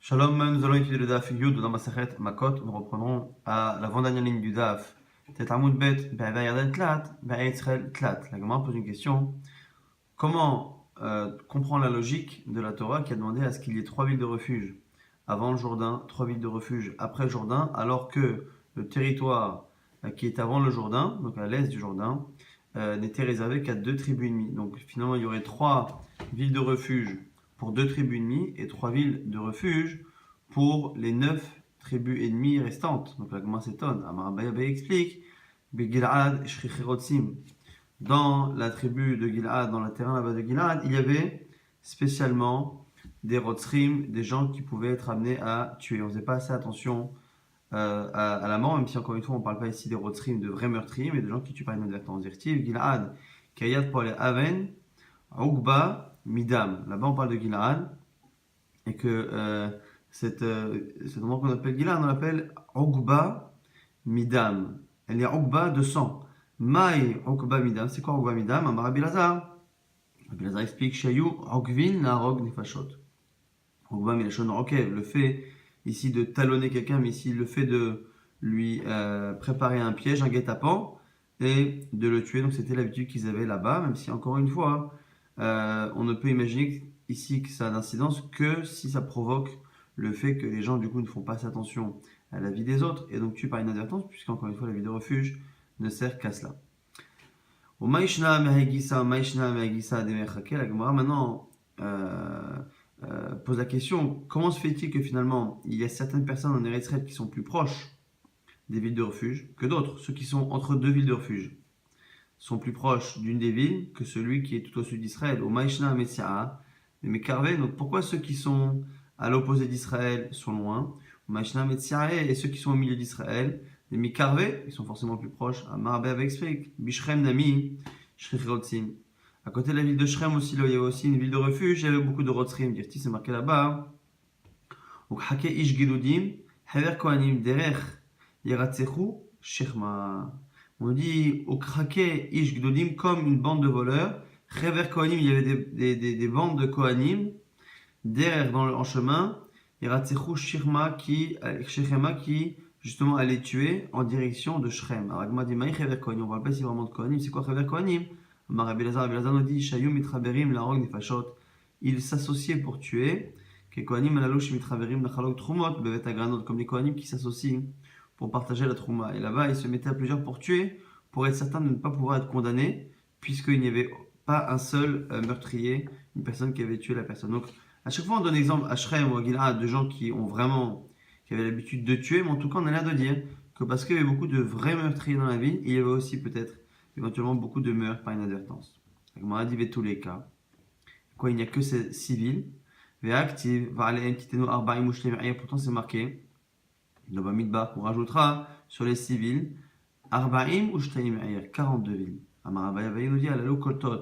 Shalom, nous allons étudier le Daf Yud dans Masachet Makot. Nous reprenons à l'avant-dernière ligne du Daf. Tet Amud Bet, Be'ayarden Tlat, Be'ayetzel Tlat. La Gemara pose une question. Comment comprendre la logique de la Torah qui a demandé à ce qu'il y ait 3 villes de refuge avant le Jourdain, 3 villes de refuge après le Jourdain, alors que le territoire qui est avant le Jourdain, donc à l'est du Jourdain, n'était réservé qu'à 2 tribus ennemies. Donc finalement, il y aurait 3 villes de refuge pour 2 tribus ennemies et 3 villes de refuge pour les 9 tribus ennemies restantes. Donc la Gemara s'étonne. Amar Abaye explique Begilad Shrichirotsim. Dans la tribu de Gilad, dans le terrain là-bas de Gilad, il y avait spécialement des rotsrim, des gens qui pouvaient être amenés à tuer. On ne faisait pas assez attention à la mort, même si encore une fois on ne parle pas ici des rotsrim, de vrais meurtriers, mais de gens qui tuent par inadvertance. Directive Gilad, Kayat pour les Aven, Ougba, Midam. Là-bas on parle de Gilad, et que cet endroit qu'on appelle Gilad, on l'appelle Ougba, Midam. Elle est Ougba de sang. Maï Okba Midam, c'est quoi Okba Midam? Amar Rabbi Lazar. Rabbi Lazar explique Shayu Okvin Narog Nefashot. Okba Milashon Rokev, le fait ici de talonner quelqu'un, mais ici le fait de lui préparer un piège, un guet-apens, et de le tuer. Donc c'était l'habitude qu'ils avaient là-bas, même si encore une fois, on ne peut imaginer ici que ça a d'incidence que si ça provoque le fait que les gens du coup ne font pas attention à la vie des autres, et donc tuent par inadvertance, puisqu'encore une fois la vie de refuge ne sert qu'à cela. Au Maïshna Mehegisa, Maïshna Mehegisa Demechake, la Gemara maintenant pose la question, comment se fait-il que finalement il y a certaines personnes en Eretz Israël qui sont plus proches des villes de refuge que d'autres? Ceux qui sont entre deux villes de refuge sont plus proches d'une des villes que celui qui est tout au sud d'Israël. Au Maïshna Messiah, mais Carvé, donc pourquoi ceux qui sont à l'opposé d'Israël sont loin? Au Maïshna Messiah et ceux qui sont au milieu d'Israël, les Mikarvé, ils sont forcément plus proches. Amar avec explique. Bishrem Nami, Shrichirotsim. À côté de la ville de Shrem aussi, là, il y avait aussi une ville de refuge, il y avait beaucoup de Rotsrim. Dirti, c'est marqué là-bas. Donc, Hake Ish Giludim, Hever Kohanim Derech, Yeratsechu, Shechma. On dit au Hake Ish Giludim comme une bande de voleurs. Hever Kohanim, il y avait des bandes de Kohanim, derrière en chemin. Yeratsechu, Shechma qui justement aller tuer en direction de Shrem. Alors, Agma dit Maï Hever Kohanim, on ne parle pas ici vraiment de Kohanim, c'est quoi Hever Kohanim? Rabbi Lazar nous dit Shayum mitraberim la rog nefashot. Ils s'associaient pour tuer. Que Kohanim alalosh mitraberim la chalok trumot bevet agranot, comme les Kohanim qui s'associent pour partager la trouma. Et là-bas, ils se mettaient à plusieurs pour tuer, pour être certains de ne pas pouvoir être condamnés, puisqu'il n'y avait pas un seul meurtrier, une personne qui avait tué la personne. Donc, à chaque fois, on donne exemple à Shrem ou à Gilad de gens qui avaient l'habitude de tuer, mais en tout cas, on a l'air de dire que parce qu'il y avait beaucoup de vrais meurtriers dans la ville, il y avait aussi peut-être éventuellement beaucoup de meurtres par inadvertance. On a dit tous les cas. Quoi, il n'y a que ces civils. Ve'active, va'aleem titenu arba'im u'shleim, pourtant c'est marqué. Dans Bamidbar, on rajoutera sur les civils arba'im u'shleim, 42 villes. Amar Abaye nous dit alalo koltot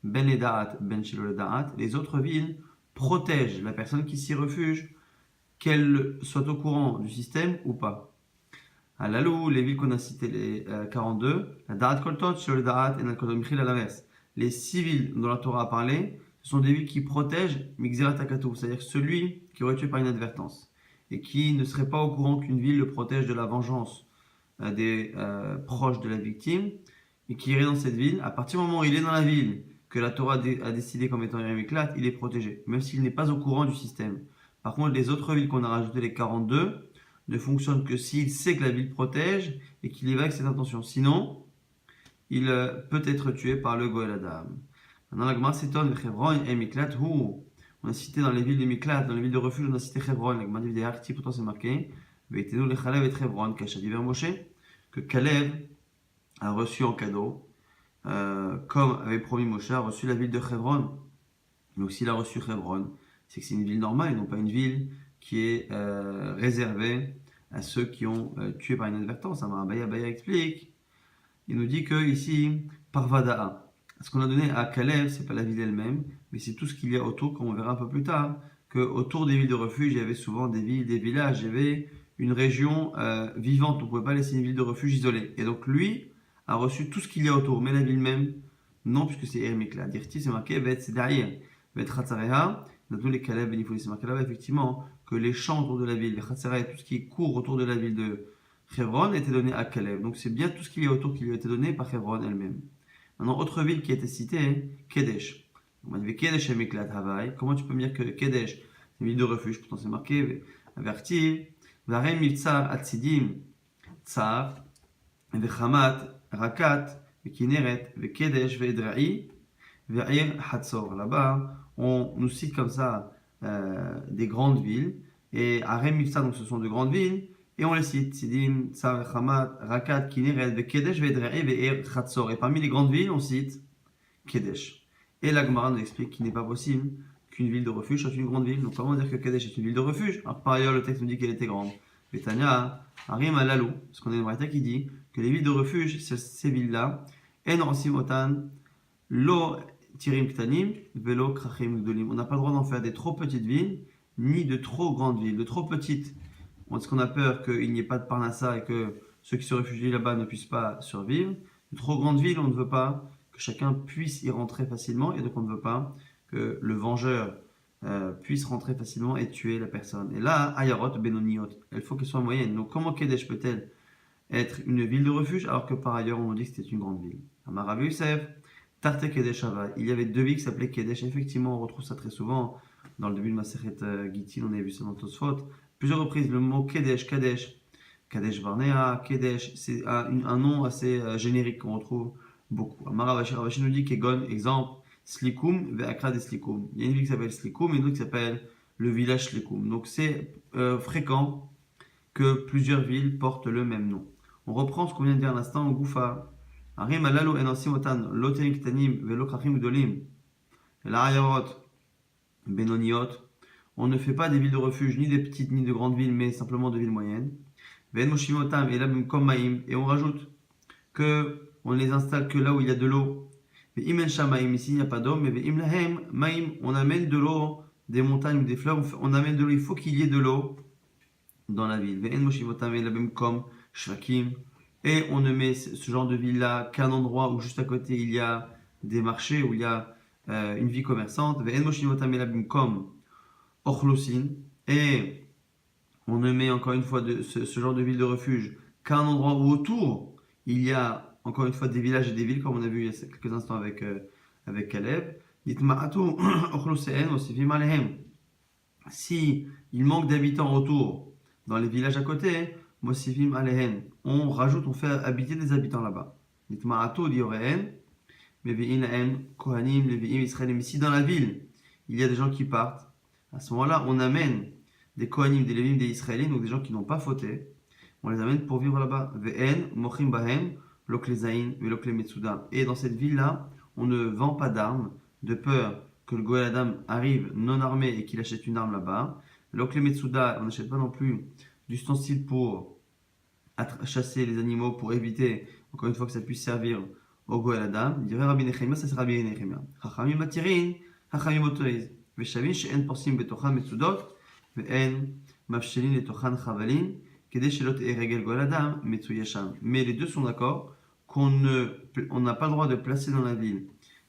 ben ledaat ben shelo ledaat. Les autres villes protègent la personne qui s'y refuge, qu'elle soit au courant du système ou pas. À Lalou, les villes qu'on a citées, les 42, la Da'at Koltot, sur le Da'at et la Koltot Michil à l'inverse. Les civils dont la Torah a parlé, ce sont des villes qui protègent Mixerat Akatou, c'est-à-dire celui qui aurait tué par inadvertance et qui ne serait pas au courant qu'une ville le protège de la vengeance des proches de la victime et qui irait dans cette ville. À partir du moment où il est dans la ville que la Torah a décidé comme étant Yeremiklat, il est protégé, même s'il n'est pas au courant du système. Par contre, les autres villes qu'on a rajoutées, les 42, ne fonctionne que s'il sait que la ville protège et qu'il y va avec cette intention. Sinon, il peut être tué par le Goël Adam. Maintenant, la Gemara s'étonne, Hebron et Miklat, on a cité dans les villes de Miklat, dans les villes de refuge, on a cité Hebron. La Gemara dit des Harti, pourtant c'est marqué, Veitenu le Chalev et Hebron, Kacha d'hiver Moshe, que Kalev a reçu en cadeau, comme avait promis Moshe, a reçu la ville de Hebron. Donc s'il a reçu Hebron, c'est que c'est une ville normale et non pas une ville qui est réservé à ceux qui ont tué par inadvertance. Abaya explique, il nous dit que ici, Parvada'a, ce qu'on a donné à Kalev, c'est pas la ville elle-même, mais c'est tout ce qu'il y a autour, comme on verra un peu plus tard, que autour des villes de refuge, il y avait souvent des villes, des villages, il y avait une région vivante, on ne pouvait pas laisser une ville de refuge isolée. Et donc lui a reçu tout ce qu'il y a autour, mais la ville même, non, puisque c'est Ermikla. Dirti, c'est marqué, Vet c'est derrière. Vetchatzareha, dans tous les Caleb, Benifoli, c'est marqué là-bas, effectivement, que les champs autour de la ville, les Chatzareha, tout ce qui court autour de la ville de Hebron, était donné à Caleb. Donc c'est bien tout ce qu'il y a autour qui lui a été donné par Hebron elle-même. Maintenant, autre ville qui a été citée, Kedesh. On dit Kedesh et Meklat Havaï. Comment tu peux me dire que Kedesh, c'est une ville de refuge? Pourtant c'est marqué, Avertiv, Varem Mivtsar Atzidim, Tsar, Vechamat, Rakat, Vekineret, Vekedesh, Vedra'i, Ve'ir Hatzor. Là-bas, on nous cite comme ça des grandes villes. Et Arem Mivtsar, donc ce sont de grandes villes. Et on les cite, Sidim, Tsar, Vechamat, Rakat, Kineret, Vekedesh, Vedra'i, Ve'ir Hatzor. Et parmi les grandes villes, on cite Kedesh. Et la Gemara nous explique qu'il n'est pas possible qu'une ville de refuge soit une grande ville. Donc comment dire que Kadesh est une ville de refuge? Alors par ailleurs, le texte nous dit qu'elle était grande. Betania, Arim Alalou, parce qu'on a une braïta qui dit que les villes de refuge, ces villes-là, En Otan, Lo Tirim Ktanim, Velo Krachim Gdolim. On n'a pas le droit d'en faire des trop petites villes, ni de trop grandes villes. De trop petites, parce qu'on a peur qu'il n'y ait pas de Parnassa et que ceux qui se réfugient là-bas ne puissent pas survivre. De trop grandes villes, on ne veut pas que chacun puisse y rentrer facilement, et donc on ne veut pas que le vengeur puisse rentrer facilement et tuer la personne. Et là, Ayarot, Benoniot, il faut qu'elle soit moyenne. Donc comment Kedesh peut-elle être une ville de refuge alors que par ailleurs on nous dit que c'était une grande ville? Amarav Youssef, Tarte Kedesh Hava. Il y avait deux villes qui s'appelaient Kedesh. Effectivement, on retrouve ça très souvent dans le début de Masechet Gittin, on avait vu ça dans Tosfot. Plusieurs reprises, le mot Kedesh, Kadesh, Kadesh Barnea, Kedesh, c'est un nom assez générique qu'on retrouve beaucoup. Amarav Ravashi nous dit qu'Egon, exemple, Slikum, Ve'akra de Slikum. Il y a une ville qui s'appelle Slikum et une autre qui s'appelle le village Slikum. Donc c'est fréquent que plusieurs villes portent le même nom. On reprend ce qu'on vient de dire à l'instant, Goufa. Arim alalo enasi otan loterim ktanim velokrachim gdolim. La ayarot benoniot. On ne fait pas des villes de refuge, ni des petites ni de grandes villes, mais simplement de villes moyennes. Ven moshim otam et là même comme maïm. Et on rajoute que on ne les installe que là où il y a de l'eau. Ve'imen shamaim, ici il n'y a pas d'eau, mais ve'im lahem maïm, on amène de l'eau des montagnes ou des fleuves, on amène de l'eau, il faut qu'il y ait de l'eau dans la ville. Ve'en moshim otam et là même comme shvakim. Et on ne met ce genre de ville-là qu'à un endroit où juste à côté il y a des marchés, où il y a une vie commerçante. Comme Ochlosin. Et on ne met encore une fois ce genre de ville de refuge qu'à un endroit où autour il y a encore une fois des villages et des villes, comme on a vu il y a quelques instants avec Caleb. Si il manque d'habitants autour, dans les villages à côté, Mosivim Alehen, on rajoute, on fait habiter des habitants là-bas. Nitma'ato diorehen, Meve'in Lahem, Kohanim, Levi'im, Israël. Si dans la ville, il y a des gens qui partent, à ce moment-là, on amène des Kohanim, des Lévim, des Israéliens, donc des gens qui n'ont pas fauté, on les amène pour vivre là-bas. Ve'en, Mochim Bahem, Loklezaïn, Velokle Metsuda. Et dans cette ville-là, on ne vend pas d'armes, de peur que le Goël Adam arrive non armé et qu'il achète une arme là-bas. Lokle Metsuda, on n'achète pas non plus d'ustensiles pour chasser les animaux, pour éviter, encore une fois, que ça puisse servir au Goël Adam. Il dirait Rabbi Nechemia, ça c'est Rabbi Nechemia. Chachamim matirin, chachamim otoiz. Veshavin she'en porsim betochan metzudot, ve'en mafshelin letochan chavalin, kedei shelot eregel Goël Adam, metzuyasham. Mais les deux sont d'accord qu'on n'a pas le droit de placer dans la ville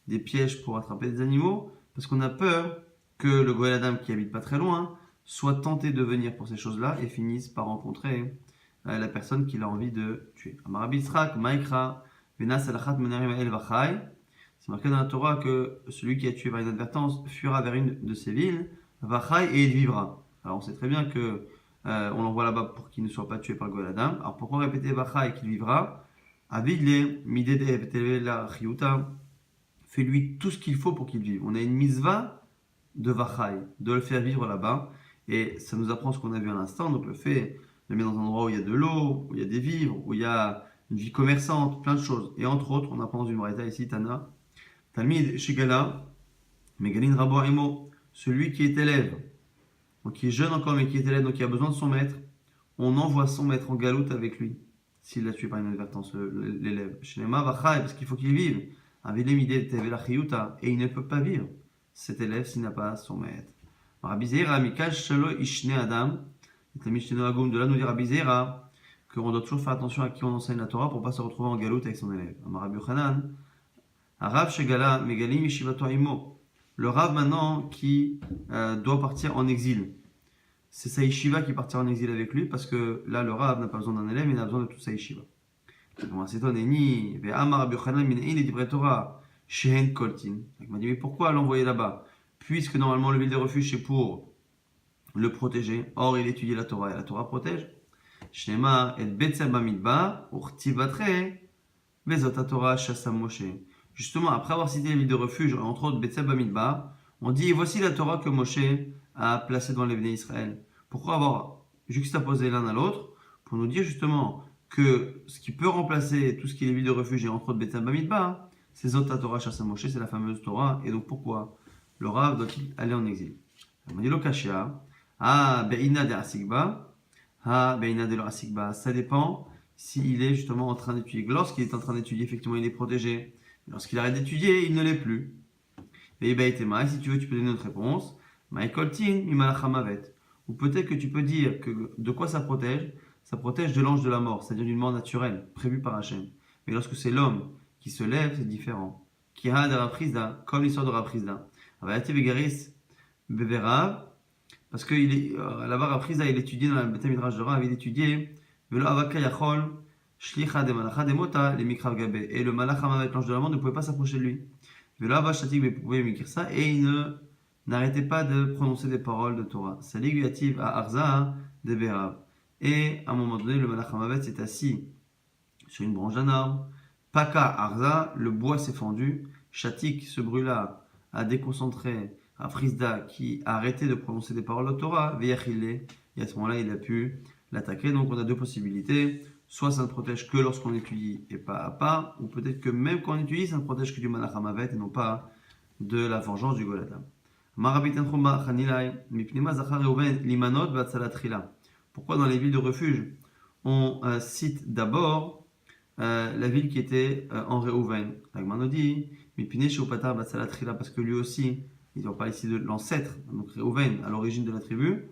des pièges pour attraper des animaux, parce qu'on a peur que le Goël Adam, qui habite pas très loin, soit tenté de venir pour ces choses-là et finisse par rencontrer la personne qu'il a envie de tuer. Amarabisrak, Maïkra, Venas Alachat Menarim El Vachai. C'est marqué dans la Torah que celui qui a tué par inadvertance fuira vers une de ces villes, Vachai, et il vivra. Alors on sait très bien que on l'envoie là-bas pour qu'il ne soit pas tué par le Goël Adam. Alors pourquoi répéter Vachai qu'il vivra? Avidle, Midede, la Chiyuta. Fais-lui tout ce qu'il faut pour qu'il vive. On a une mitzvah de Vachai, de le faire vivre là-bas. Et ça nous apprend ce qu'on a vu à l'instant, donc le fait de le mettre dans un endroit où il y a de l'eau, où il y a des vivres, où il y a une vie commerçante, plein de choses. Et entre autres, on apprend dans une braïta ici, Tana, Talmid Shigala, Megalin Rabo Imo, celui qui est élève, donc qui est jeune encore mais qui est élève, donc qui a besoin de son maître, on envoie son maître en galoute avec lui, s'il l'a tué par inadvertance, l'élève. Shnema Vachai, parce qu'il faut qu'il vive, Avilemide Tevela Chiyuta, et il ne peut pas vivre, cet élève, s'il n'a pas son maître. Rabbi Zeira, Mikash Shalo Ishne Adam, de là nous dit Rabbi Zeira qu'on doit toujours faire attention à qui on enseigne la Torah pour ne pas se retrouver en galoute avec son élève. Rabbi Yochanan, Arav Shegala, Megalim Yeshivato Imo, le Rav maintenant qui doit partir en exil. C'est sa yeshiva qui partira en exil avec lui parce que là, le Rav n'a pas besoin d'un élève, il a besoin de toute sa yeshiva. C'est ton eni, ve'amar Rabbi Yochanan min ein divrei Torah, shehen koltin. Il m'a dit, mais pourquoi l'envoyer là-bas? Puisque normalement, le ville de refuge, c'est pour le protéger. Or, il étudie la Torah et la Torah protège. Shnema et Betsel Bamidba, Urtivatre, Vezot Torah Shassam Moshe. Justement, après avoir cité les villes de refuge, entre autres Betsel Bamidba, on dit voici la Torah que Moshe a placée devant les Bnei Israël. Pourquoi avoir juxtaposé l'un à l'autre? Pour nous dire justement que ce qui peut remplacer tout ce qui est les villes de refuge et entre autres Betsel Bamidba, c'est Zot Torah Shassam Moshe, c'est la fameuse Torah. Et donc pourquoi le Rav doit-il aller en exil? On dit Lokashia, Be'ina de Asigba. Ça dépend s'il est justement en train d'étudier. Lorsqu'il est en train d'étudier, effectivement, il est protégé. Lorsqu'il arrête d'étudier, il ne l'est plus. Et si tu veux, tu peux donner notre réponse. Ou peut-être que tu peux dire que de quoi ça protège? Ça protège de l'ange de la mort, c'est-à-dire d'une mort naturelle, prévue par Hachem. Mais lorsque c'est l'homme qui se lève, c'est différent. Kira de Raprisda, comme l'histoire de Raprisda. Parce que là-bas, Raprisda, il étudiait dans le Beth Midrash de Rav, il étudiait Velo Avaka Yachol, Shlicha de Malacha de Mota, les Mikrav Gabe. Et le Malach Hamavet, l'ange de la mort, ne pouvait pas s'approcher de lui. Velo Avachatik pouvait m'écrire ça, et il n'arrêtait pas de prononcer des paroles de Torah. C'est l'aiguative à Arza de Berav. Et à un moment donné, le Malach Hamavet s'est assis sur une branche d'un arbre. Paka Arza, le bois s'est fendu. Chatik se brûla, a déconcentré. Raprisda qui a arrêté de prononcer des paroles de Torah, Veyachile, et à ce moment-là, il a pu l'attaquer. Donc, on a deux possibilités. Soit ça ne protège que lorsqu'on étudie et pas à pas, ou peut-être que même quand on étudie, ça ne protège que du Malach Hamavet et non pas de la vengeance du Goladam. Pourquoi dans les villes de refuge, on cite d'abord la ville qui était en Réhouven? Agmano dit, parce que lui aussi, on parle ici de l'ancêtre, donc Réhouven, à l'origine de la tribu,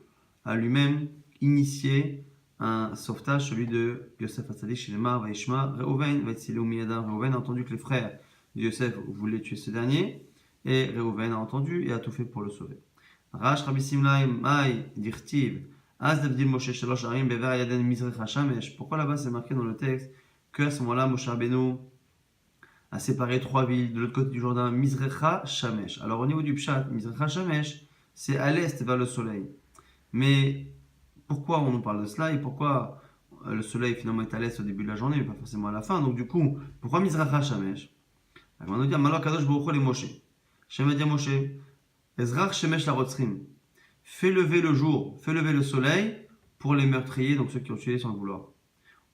a lui-même initié un sauvetage, celui de Yosef Hatzadik, Shilema, Vaishma, Réhouven, Vaitsileu Miyadam. Réhouven a entendu que les frères de Yosef voulaient tuer ce dernier, et Réhouven a entendu et a tout fait pour le sauver. Rash Rabbi Simlai, Mai, Dirtiv, Az Devdil Moshe Shalosh Arim, Bever Yaden Mizrecha Shamesh. Pourquoi là-bas c'est marqué dans le texte qu'à ce moment-là, Moshe Rabbeinu a séparé trois villes de l'autre côté du Jourdain, Mizrecha, Shamesh. Alors au niveau du Pshat, Mizrecha, Shamesh, c'est à l'est vers le soleil. Mais pourquoi on nous parle de cela et pourquoi le soleil finalement est à l'est au début de la journée, mais pas forcément à la fin? Donc du coup, pourquoi Mizrecha, Shamesh? On va dire, Malak Kadosh Baruch Hu le Moshe. Shem a dit à Moshe, Ezrach Shemesh la Rotzrim. Fais lever le jour, fais lever le soleil pour les meurtriers, donc ceux qui ont tué sans le vouloir.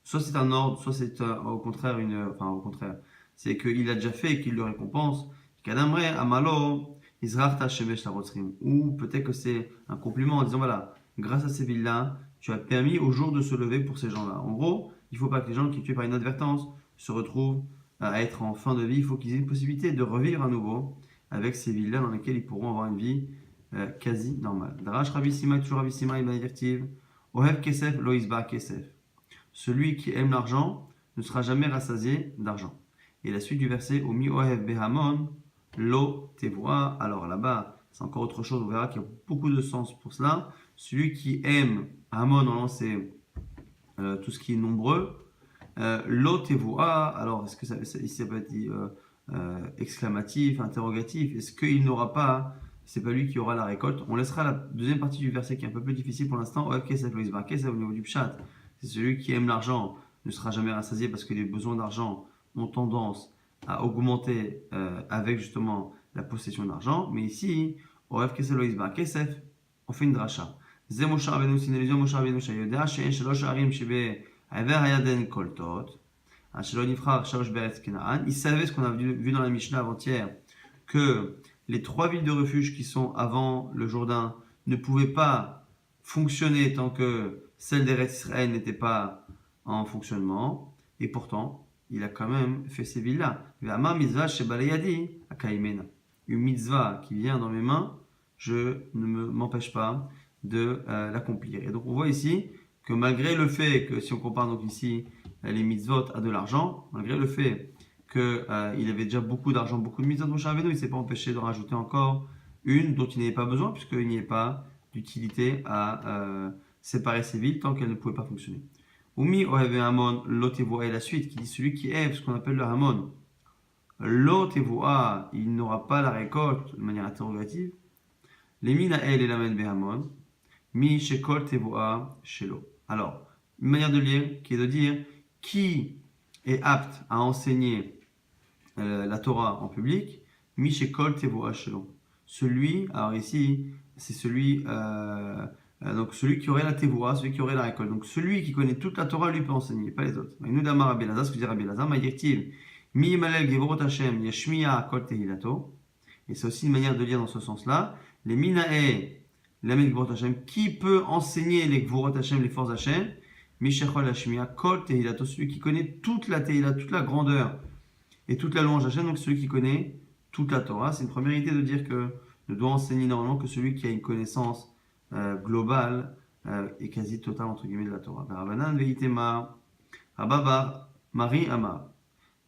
Soit c'est un ordre, soit c'est au contraire au contraire. C'est qu'il a déjà fait et qu'il le récompense. Kadamre, Amalo, Izrachta Shemesh la Rotzrim. Ou peut-être que c'est un compliment en disant voilà, grâce à ces villes-là, tu as permis au jour de se lever pour ces gens-là. En gros, il ne faut pas que les gens qui tuent par inadvertance se retrouvent à être en fin de vie. Il faut qu'ils aient une possibilité de revivre à nouveau avec ces villes-là dans lesquelles ils pourront avoir une vie quasi normale. Darash Rabbi Simai, toujours Rabbi Simai, Ibn Dirtiv, Ohev Kesef, Lo Isba Kesef. Celui qui aime l'argent ne sera jamais rassasié d'argent. Et la suite du verset, Omi Ohev Behamon, Lo Tevoa. Alors là-bas, c'est encore autre chose, on verra qu'il y a beaucoup de sens pour cela. Celui qui aime Hamon, c'est tout ce qui est nombreux. Lo Tevoa, alors est-ce que ici ça peut être dit exclamatif, interrogatif? Est-ce qu'il n'aura pas, c'est pas lui qui aura la récolte? On laissera la deuxième partie du verset qui est un peu plus difficile pour l'instant. Ohev Kesef, Lo Isba Kesef, au niveau du Pshat. C'est celui qui aime l'argent ne sera jamais rassasié parce que les besoins d'argent ont tendance à augmenter avec justement la possession d'argent. Mais ici, Ohev Kesef Lo Isba Kesef, on fait une dracha. Ze Moshe Rabbeinu, c'est une allusion Moshe Rabbeinu, shayodea she'en shalosh harim shebe haver hayaden koltot, shelo nifrar shalosh beretz Kenaan. Il savait ce qu'on a vu dans la Mishnah avant-hier, que les trois villes de refuge qui sont avant le Jourdain ne pouvaient pas fonctionner tant que celle d'Eretz Israël n'était pas en fonctionnement, et pourtant, il a quand même fait ces villes-là. Une mitzvah qui vient dans mes mains, je ne m'empêche pas de l'accomplir. Et donc on voit ici que malgré le fait que, si on compare donc ici les mitzvot à de l'argent, malgré le fait qu'il avait déjà beaucoup d'argent, beaucoup de mitzvot, Moshe Rabbeinu, il ne s'est pas empêché de rajouter encore une dont il n'y avait pas besoin, puisqu'il n'y avait pas d'utilité à séparer ces villes tant qu'elles ne pouvaient pas fonctionner. Umi Ohev Hamon, Lotevoa et la suite, qui dit celui qui est ce qu'on appelle le Hamon. Lotevoa, il n'aura pas la récolte de manière interrogative. Les Minael et l'Amen Behamon, Mi Shekol Tevoa Shelo. Alors, une manière de lire qui est de dire qui est apte à enseigner la Torah en public, Mi Shekol Tevoa Shelo. Celui, alors ici, c'est celui, donc celui qui aurait la Tevoa, celui qui aurait la récolte. Donc celui qui connaît toute la Torah, lui peut enseigner, pas les autres. Nous d'Amar Rabbi Elazar, ce que dit Rabbi Elazar, Ma'yirtiv, Mi Yimalel Gevorot Hashem, Yashmiya Kol Tehilato. Et c'est aussi une manière de lire dans ce sens-là. Les Minae, l'Amen Gevorot Hashem, qui peut enseigner les Gevorot Hashem, les forces Hashem, Mishachol Hashmiya Kol Tehilato, celui qui connaît toute la Tehila, toute la grandeur et toute la louange Hashem, donc celui qui connaît toute la Torah. C'est une première idée de dire que ne doit enseigner normalement que celui qui a une connaissance globale et quasi totale entre guillemets de la Torah. Rabanan veitema Rababar Marie Amar.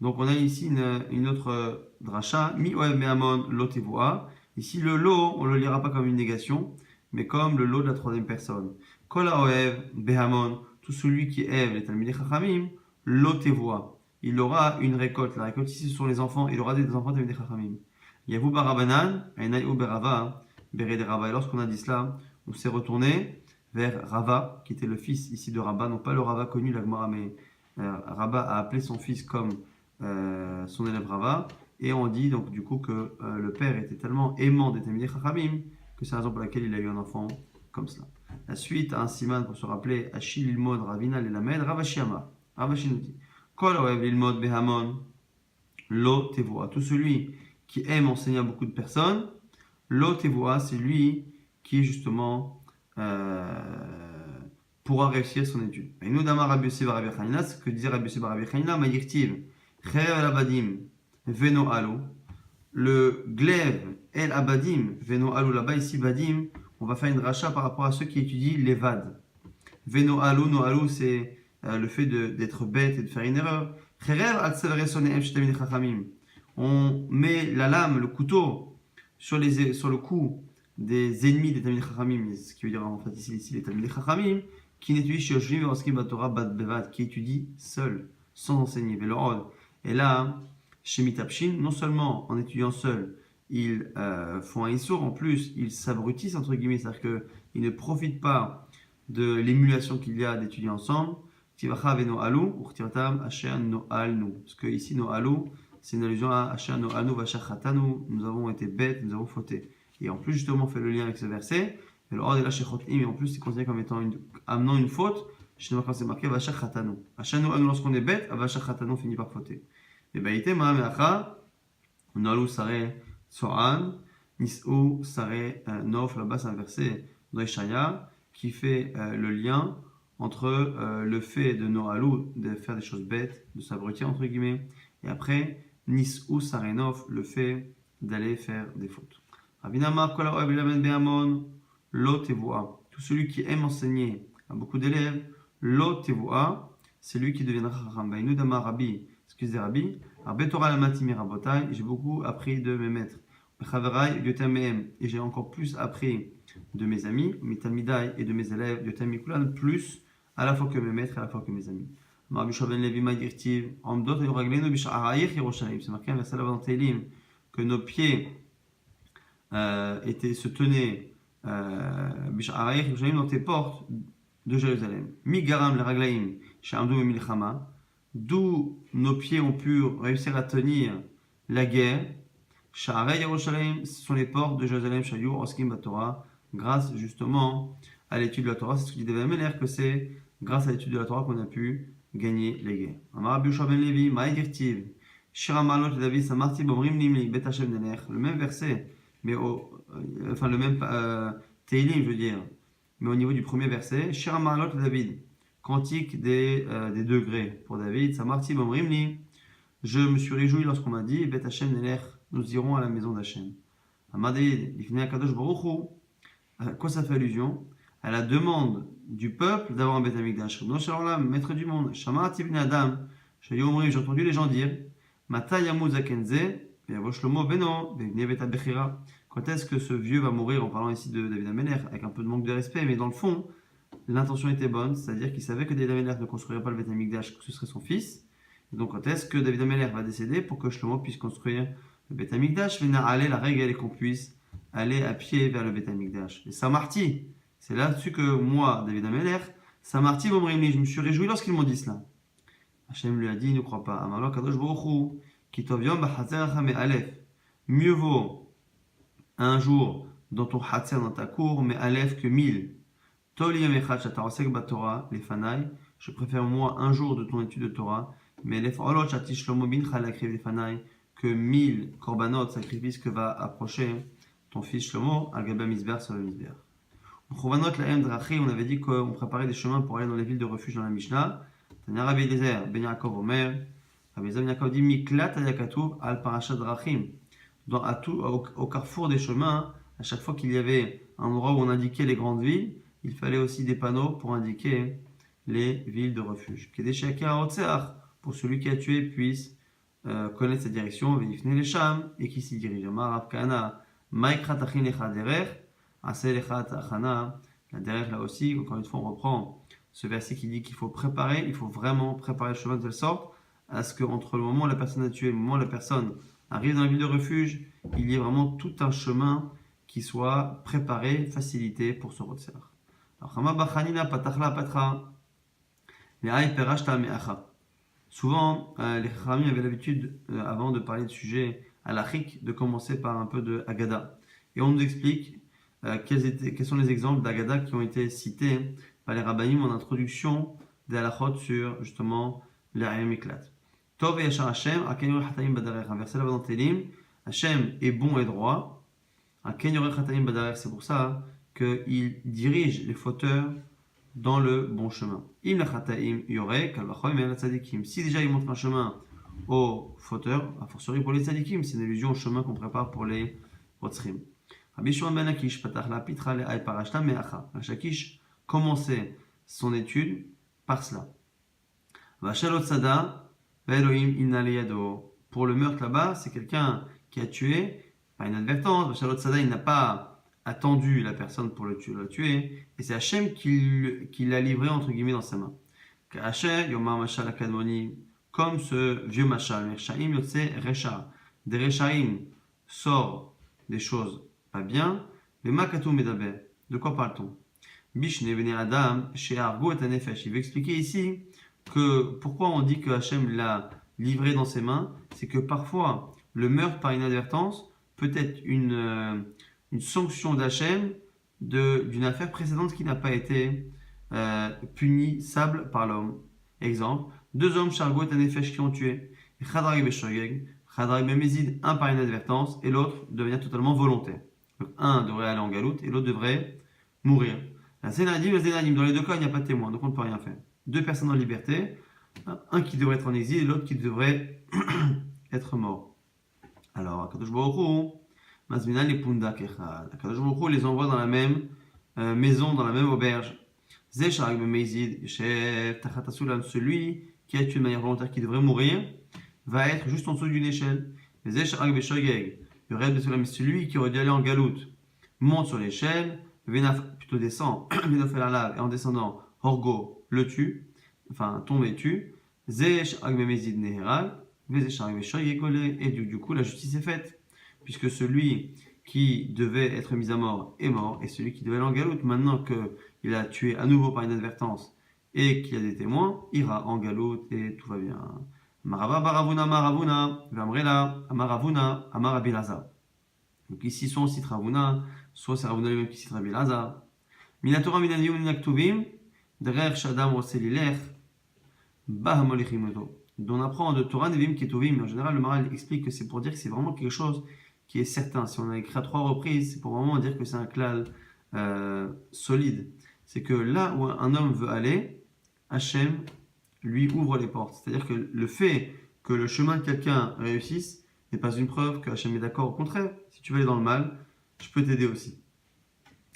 Donc on a ici une autre dracha, mi oev mehamon lo tevoa. Ici le lo, on ne le lira pas comme une négation, mais comme le lo de la troisième personne. Kol oev behamon, tout celui qui aime les talmidei chachamim, lo tevoa. Il aura une récolte. La récolte ici ce sont les enfants, il aura des enfants talmidei chachamim. Yavu barabanan, ainayu berava, bered rava. Et lorsqu'on a dit cela, on s'est retourné vers Rava, qui était le fils ici de Rabba, non pas le Rava connu, la Gemara, mais Rabba a appelé son fils comme son élève Rava, et on dit donc du coup que le père était tellement aimant des Talmidei Chachamim que c'est la raison pour laquelle il a eu un enfant comme cela. La suite a un siman pour se rappeler Achil Ilmod Ravina Lelamed Ravashi Amar. Ravashi nous dit Kol Oev Ilmod Behamon Lo Tevoa. Tout celui qui aime enseigner à beaucoup de personnes, Lo Tevoa, c'est lui qui justement pourra réussir son étude. Et nous d'Amar Rabbi Yosef Rabbi Chanina, ce que disait Rabbi Yosef Rabbi Chanina, Ma'yirtiv Cherev el Abadim Veno Alo, le glaive El Abadim Veno Alo, là-bas ici Badim, on va faire une racha par rapport à ceux qui étudient l'Evad. Veno Alo, No Alo, c'est le fait d'être bête et de faire une erreur. Cherev al Severe Soneem Shetamid Chachamim. On met la lame, le couteau, sur le cou des ennemis des Talmidei Chachamim, ce qui veut dire en fait ici les Talmidei Chachamim, qui n'étudient chez Yoshvim Veroskim Batorah Bad Bevad, qui étudient seul, sans enseigner. Et là, chez Mitapshin, non seulement en étudiant seul, ils font un issour, en plus ils s'abrutissent entre guillemets, c'est-à-dire qu'ils ne profitent pas de l'émulation qu'il y a d'étudier ensemble. Tivacha Veno Alou, Urtirtam Asher No Alnu. Parce que ici, No Alou, c'est une allusion à Asher No Alnu Vachachatanu, nous avons été bêtes, nous avons fauté. Et en plus, justement, on fait le lien avec ce verset. Et en plus, c'est considéré comme étant amenant une faute. Chez nous, quand c'est marqué Vachachatanu. Asher No Alnu, lorsqu'on est bête, Vachachatanu finit par fauter. Et bien, ite ma meacha, No Alou Sare Sohan, Nis'u Sare Nof, là-bas, c'est un verset d'Ishaya qui fait le lien entre le fait de Noalou, de faire des choses bêtes, de s'abrutir entre guillemets, et après Nis'u Sarenov, le fait d'aller faire des fautes. Ravinamar Kol Haoev Lelamed Behamon Lo Tevoa. Tout celui qui aime enseigner à beaucoup d'élèves, Lo Tevoa, c'est lui qui deviendra Chacham. Bainu Damar Rabbi, excusez Rabbi, Rabbi Torah Lamati Mirabotai, j'ai beaucoup appris de mes maîtres. Chaverai Yotamehem, et j'ai encore plus appris de mes amis, Mitalmidai et de mes élèves, Yotamikulan, plus à la fois que mes maîtres et à la fois que mes amis. C'est marqué un verset là-bas dans Télim que nos pieds se tenaient dans tes portes de Jérusalem. Migaram le raglaim, Shamdu et Milchama, d'où nos pieds ont pu réussir à tenir la guerre. Sha'arei Yerushalayim, ce sont les portes de Jérusalem, Shayu, Oskim Batorah, grâce justement à l'étude de la Torah. C'est ce que dit David Ameler, que c'est grâce à l'étude de la Torah qu'on a pu gagner les guerres. Amar Rabbi Yoshua ben Levi, Ma'edirtiv, Shira Malot David, Samarti Bomrim Nimli, Bet Hashem Nener, le même verset, mais enfin le même Teilim, je veux dire, mais au niveau du premier verset, Shira Malot David, cantique des degrés pour David, Samarti Bomrim Nimli, je me suis réjoui lorsqu'on m'a dit, Bet Hashem Nener, nous irons à la maison d'Hachem. Amadei, Lifnei Kadosh Baruch Hu, à quoi ça fait allusion? À la demande du peuple d'avoir un Beth Amikdash. Non, Shalom, maître du monde. Shamati ibn Adam. J'ai entendu les gens dire Mata Yamud Zakenze, Yavo Shlomo Beno, Bevne Beta Bechira. Quand est-ce que ce vieux va mourir, en parlant ici de David Ameller, avec un peu de manque de respect, mais dans le fond, l'intention était bonne, c'est-à-dire qu'il savait que David Ameller ne construirait pas le Beth Amikdash, que ce serait son fils. Et donc quand est-ce que David Ameller va décéder pour que Shlomo puisse construire le Beth Amikdash? La règle est qu'on puisse aller à pied vers le Beth Amikdash. Et Samarti, c'est là-dessus que moi, David Ameller, Samarti Bomrimli, je me suis réjoui lorsqu'ils m'ont dit cela. Hachem lui a dit, il ne croit pas. Amarlo Kadosh Baruch Hu, Kitov Yom B'Hatzer Me Aleph. Mieux vaut un jour dans ton Hatzer, dans ta cour, mais Aleph que 1000. Tol Yom Echad Shatarosek Batorah, les Fanaï. Je préfère moi un jour de ton étude de Torah, mais Aleph Olot Shati Shlomo Bin Chalakriv les Fanaï, que 1000 korbanot, sacrifices que va approcher ton fils Shlomo, Al-Gaba Mizber sur le Mizber. On avait dit qu'on préparait des chemins pour aller dans les villes de refuge dans la Mishnah. Tanya Rabbi Eliezer, Ben Yaakov Omer, Rabbi Eliezer Ben Yaakov dit Miklat Ayakatouv al Parashat Drachim. Au carrefour des chemins, à chaque fois qu'il y avait un endroit où on indiquait les grandes villes, il fallait aussi des panneaux pour indiquer les villes de refuge. Pour celui qui a tué puisse connaître sa direction, Vénifne les Sham, et qui s'y dirige. Rav Kahana, Maikrat Achin Lecha Derer, Aseh Lecha Achana. La Derer là aussi, encore une fois, on reprend ce verset qui dit qu'il faut préparer, il faut vraiment préparer le chemin de telle sorte à ce qu'entre le moment où la personne a tué et le moment où la personne arrive dans la ville de refuge, il y ait vraiment tout un chemin qui soit préparé, facilité pour ce rotser. Souvent, les Chachamim avaient l'habitude, avant de parler de sujet halachique, de commencer par un peu de Haggadah. Et on nous explique quels sont les exemples d'Haggadah qui ont été cités par les Rabbanim en introduction des halachot sur justement les Ayam Miklat. Tov et Yashar Hashem, Aken Yoreh Chataim Badarer. Un verset là-bas dans Télim, Hashem est bon et droit. Aken Yoreh Chataim Badarer, c'est pour ça qu'il dirige les fauteurs dans le bon chemin. Im la Chataim Yoreh, Kalvachoy Mais la Tzadikim. Si déjà il montre un chemin aux fauteurs, a fortiori pour les Tzadikim, c'est une allusion au chemin qu'on prépare pour les Rotzrim. Rabbi Shimon ben Akish, Patach la Pitra le Ay Parashta Meacha. Akish commençait son étude par cela. Vachalot Sada. Pour le meurtre là-bas, c'est quelqu'un qui a tué par inadvertance. Il n'a pas attendu la personne pour le tuer, et c'est Hachem qui l'a livré entre guillemets dans sa main. Comme ce vieux machal, des Rechaim sort des choses pas bien. De quoi parle-t-on? Bishne Bene Adam, chez Argo et Anefesh. Il veut expliquer ici que pourquoi on dit que Hachem l'a livré dans ses mains, c'est que parfois le meurtre par inadvertance peut être une sanction d'Hachem d'une affaire précédente qui n'a pas été punissable par l'homme. Exemple, 2 hommes Chargot et Anefesh qui ont tué, Chadari Beshogeg, Chadari Bemezid, un par inadvertance et l'autre devient totalement volontaire. Donc un devrait aller en galoute et l'autre devrait mourir. La Zénadim, dans les deux cas il n'y a pas de témoin, donc on ne peut rien faire. 2 personnes en liberté, un qui devrait être en exil et l'autre qui devrait être mort. Alors, Akadosh Baruch Hu, Mazmina les Pundak Echad. Akadosh Baruch Hu les envoie dans la même maison, dans la même auberge. Zesharak Bemezid, Yeshev Tachat Asulam, celui qui a tué de manière volontaire, qui devrait mourir, va être juste en dessous d'une échelle. Zesharak Beshogeg, Yored Besulam, celui qui aurait dû aller en galoute, monte sur l'échelle, plutôt descend, Venafel Alav, et en descendant, Horgo le tue, enfin tombe et tue, et du coup la justice est faite, puisque celui qui devait être mis à mort est mort, et celui qui devait aller en galoute, maintenant qu'il a tué à nouveau par inadvertance et qu'il y a des témoins, ira en galoute et tout va bien. Marava Baravuna Maravuna, Vamrela, Amaravuna, Amarabilaza. Donc ici soit on cite Ravuna, soit c'est Ravuna lui-même qui cite Rabilaza. Minatora Minadium Minaktuvim, Derer Shadam Roselilech, Bahamolichimoto. Dont on apprend de Torah Nevim Ketuvim. En général, le Maral explique que c'est pour dire que c'est vraiment quelque chose qui est certain. Si on a écrit à 3 reprises, c'est pour vraiment dire que c'est un klal solide. C'est que là où un homme veut aller, Hachem lui ouvre les portes. C'est-à-dire que le fait que le chemin de quelqu'un réussisse n'est pas une preuve que Hachem est d'accord. Au contraire, si tu veux aller dans le mal, je peux t'aider aussi.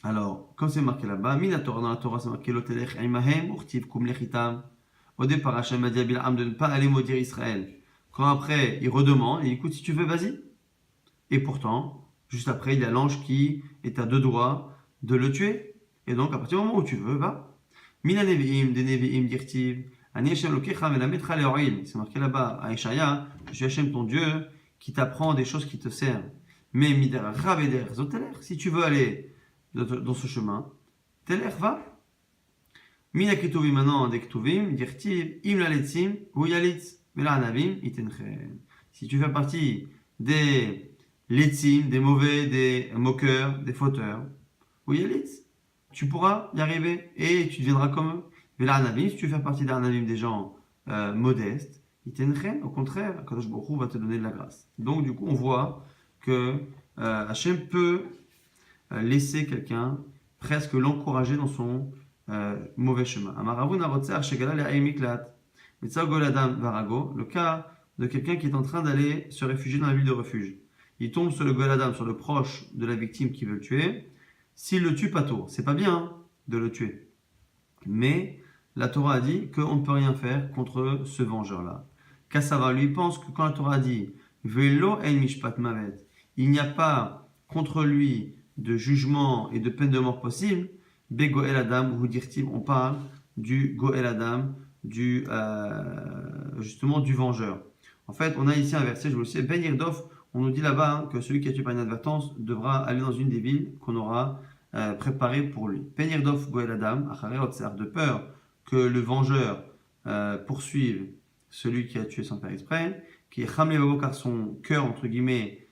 Alors, comme c'est marqué là-bas, Minatora, dans la Torah, c'est marqué Lotelech Aimahem, Urtiv Kum Lechitam. Au départ, Hachem a dit à Bil'am de ne pas aller maudire Israël. Quand après, il redemande, et écoute, si tu veux, vas-y. Et pourtant, Juste après, il y a l'ange qui est à deux doigts de le tuer. Et donc, à partir du moment où tu veux, va. Mina nevi'im, des nevi'im dirtiv. Ani Hashem lokecha melametra le'orim. C'est marqué là-bas à Ishaïa, je suis Hashem ton Dieu qui t'apprend des choses qui te servent. Mais midera veder zoteler. Si tu veux aller dans ce chemin, teler va. Mina ketuvim maintenant des ketuvim dirtiv im laletzim ou yalitz. Mais là, anavim itenchen. Si tu fais partie des letzim, des mauvais, des moqueurs, des fauteurs, ou yalitz, tu pourras y arriver et tu deviendras comme eux. Mais l'Arnavim, si tu fais partie d'Arnavim, des gens modestes, ils t'entraînent, au contraire, Kadosh Baruch Hu va te donner de la grâce. Donc, du coup, on voit que Hachem peut laisser quelqu'un presque l'encourager dans son mauvais chemin. Le cas de quelqu'un qui est en train d'aller se réfugier dans la ville de refuge. Il tombe sur le Goladam, sur le proche de la victime qui veut le tuer. S'il le tue, pas tôt. C'est pas bien de le tuer. Mais la Torah a dit qu'on ne peut rien faire contre ce vengeur-là. Kassava lui pense que quand la Torah a dit Velo en mishpat mavet, il n'y a pas contre lui de jugement et de peine de mort possible, Be Goel Adam, ou dirtim, on parle du Goel Adam, justement du vengeur. En fait, on a ici un verset, je vous le sais, Ben Yirdof, on nous dit là-bas que celui qui a tué par inadvertance devra aller dans une des villes qu'on aura préparées pour lui. Ben Yirdof Goel Adam, de peur que le vengeur poursuive celui qui a tué sans faire exprès, qui est Hamle Babo car son cœur, entre guillemets,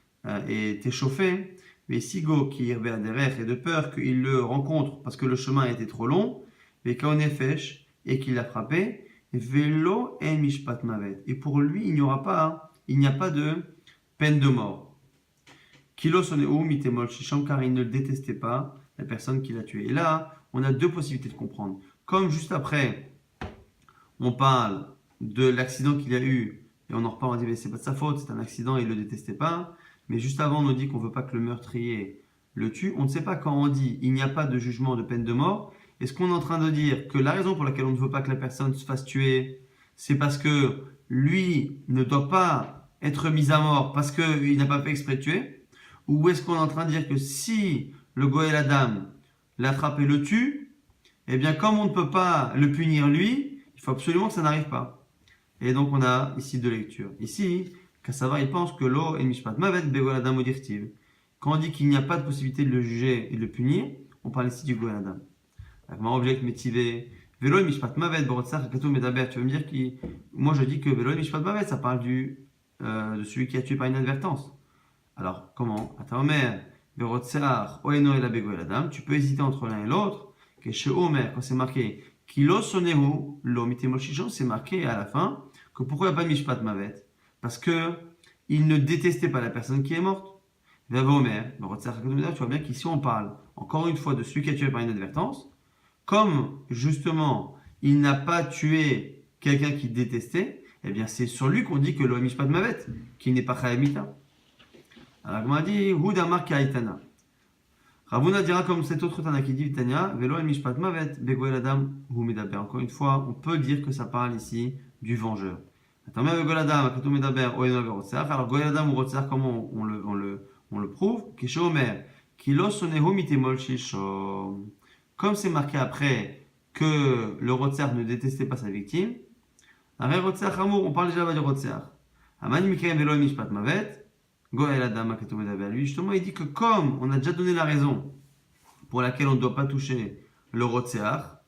est échauffé, mais Sigo qui est derrière et de peur qu'il le rencontre parce que le chemin a été trop long, mais quand on est fèche et qu'il l'a frappé, Velo en mishpat mavet. Et pour lui, il n'y a pas de peine de mort. Kilo soneu mitemol shisham, car il ne détestait pas la personne qui l'a tué. Et là, on a deux possibilités de comprendre. Comme juste après, on parle de l'accident qu'il y a eu, et on en reparle, on dit mais c'est pas de sa faute, c'est un accident, il ne le détestait pas. Mais juste avant, on nous dit qu'on ne veut pas que le meurtrier le tue. On ne sait pas quand on dit il n'y a pas de jugement de peine de mort. Est-ce qu'on est en train de dire que la raison pour laquelle on ne veut pas que la personne se fasse tuer, c'est parce que lui ne doit pas être mis à mort parce qu'il n'a pas fait exprès de tuer? Ou est-ce qu'on est en train de dire que si le Goël Adam l'attrape et le tue, eh bien comme on ne peut pas le punir lui, il faut absolument que ça n'arrive pas. Et donc on a ici deux lectures. Ici, Kassava il pense que l'eau est mishpat mavet begoel adam odirtiv. Quand on dit qu'il n'y a pas de possibilité de le juger et de le punir, on parle ici du Goël Adam. Object métivé. Velo mishpat mavet borotsach katou medaber. Tu veux me dire que moi je dis que velo mishpat mavet, ça parle de celui qui a tué par inadvertance. Alors comment? Ataomer borotsach oeno et la begoel adam. Tu peux hésiter entre l'un et l'autre. Que chez Omer, quand c'est marqué kilo sonehu lo mitemoshishan, c'est marqué à la fin que pourquoi il n'y a pas mishpat mavet? Parce que il ne détestait pas la personne qui est morte. Omer borotsach katou medaber. Tu vois bien qu'ici on parle encore une fois de celui qui a tué par inadvertance. Comme justement, il n'a pas tué quelqu'un qu'il détestait, eh bien c'est sur lui qu'on dit que l'Ohem Mishpat Mavet, qui n'est pas Chayamita. Alors on m'a dit, Hudamar Kaitana. Ravuna dira comme cet autre Tana qui dit Tanya, Velo Mishpat Mavet, Begoel Adam, Humedaber. Encore une fois, on peut dire que ça parle ici du vengeur. Alors Goel Adam ou Rotsar, comment on le prouve? Kishomer, Kilo Sonehu Mitemol Shishom. Comme c'est marqué après que le Rotzer ne détestait pas sa victime, on parle déjà du Rotzer. Lui, justement, il dit que comme on a déjà donné la raison pour laquelle on ne doit pas toucher le Rotzer,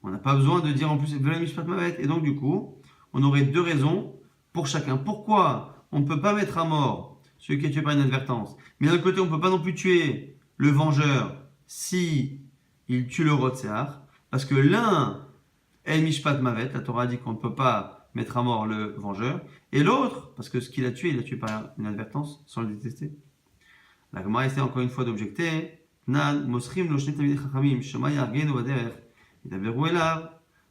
on n'a pas besoin de dire en plus et donc du coup, on aurait deux raisons pour chacun. Pourquoi on ne peut pas mettre à mort celui qui est tué par inadvertance, mais d'un côté, on ne peut pas non plus tuer le vengeur si il tue le Rotzeach, parce que l'un est Mishpat Mavet, la Torah dit qu'on ne peut pas mettre à mort le vengeur, et l'autre, parce que ce qu'il a tué par inadvertance, sans le détester. La Gemara essaie encore une fois d'objecter, Nan, Mosrim, Lo Shne Tamid Chachamim, Shema Yargenu Baderech, Idaberu Elav.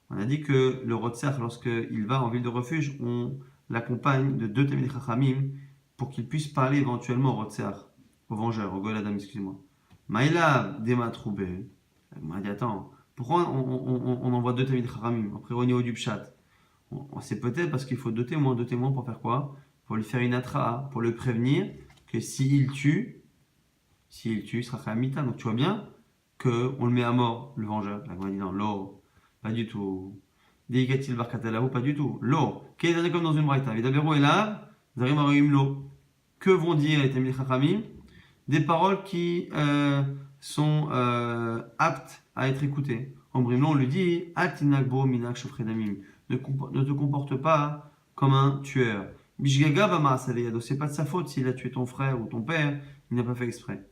On a dit que le Rotzeach, lorsqu'il va en ville de refuge, on l'accompagne de deux Tamid Chachamim pour qu'il puisse parler éventuellement au Rotzeach, au vengeur, au Goel Adam, excusez-moi. Maïla Dema Troubé. On m'a dit, attends, pourquoi on envoie deux Tamid Chachamim après au niveau du Pshat? C'est peut-être parce qu'il faut deux témoins pour faire quoi? Pour lui faire une atra, pour le prévenir que s'il tue, S'il tue, il sera Khamita. Donc tu vois bien qu'on le met à mort, le vengeur. La Gemara dit non, l'eau, pas du tout. Deigatil barkatalahu, pas du tout. L'eau, qu'est-ce comme dans une braïta. Vidaberu elav, zarim aroim l'eau. Que vont dire les Talmidei Chachamim? Des paroles qui sont aptes à être écoutées. En Brimlon, on lui dit Altinagbo minak shofredamim. Ne te comporte pas comme un tueur. Bishgaga bama saleyado. C'est pas de sa faute s'il a tué ton frère ou ton père, il n'a pas fait exprès.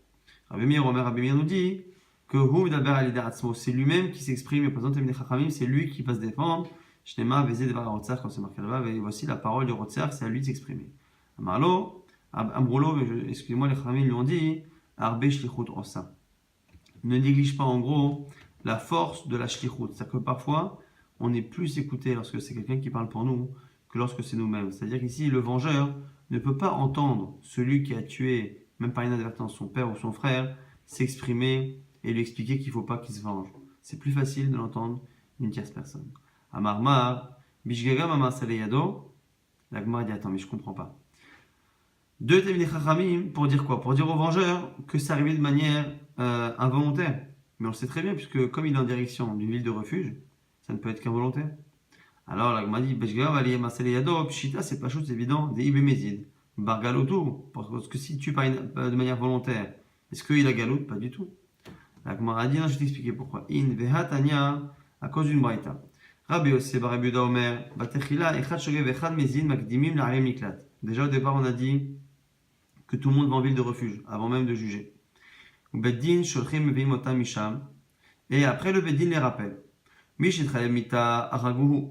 Rabbi Meir, Omer Rabbi Meir nous dit que Hu daber alida atzmo. C'est lui-même qui s'exprime. Et par exemple, Talmidei Chachamim, c'est lui qui va se défendre. Shnema vezé devar rotzar, comme c'est marqué là-bas. Et voici la parole du rotzar, c'est à lui de s'exprimer. Amarlo. Ambrolo, excusez-moi, les Chachamim lui ont dit Arbe shlichut osa. Ne néglige pas en gros la force de la shlichut. C'est-à-dire que parfois, on est plus écouté lorsque c'est quelqu'un qui parle pour nous que lorsque c'est nous-mêmes. C'est-à-dire qu'ici, le vengeur ne peut pas entendre celui qui a tué, même par inadvertance, son père ou son frère, s'exprimer et lui expliquer qu'il ne faut pas qu'il se venge. C'est plus facile de l'entendre d'une tierce personne. Amarmar, bishgaga mama saleyado. La Gemara dit attends, mais je ne comprends pas. Deux Talmidei Chachamim pour dire quoi? Pour dire au vengeur que c'est arrivé de manière involontaire. Mais on le sait très bien, puisque comme il est en direction d'une ville de refuge, ça ne peut être qu'involontaire. Alors la Gemara dit Pshita, c'est pas chose évident, des Ibemezid, Bargaloto, parce que si tu parles de manière volontaire, est-ce qu'il a galoute? Pas du tout. La Gemara dit non, je vais t'expliquer pourquoi. In vehatania, à cause d'une braïta. Rabbi Yosef bar Rabbi Yehuda Omer, Batechila, Echad Shogev Echad Mezid, Makdimim, L'Ariem Miklat. Déjà au départ, on a dit que tout le monde va en ville de refuge, avant même de juger. Beddin, Sholchim, Mevim, Otam, Misham. Et après, le Beddin les rappelle. Mishitchalem Mita, Araguhu.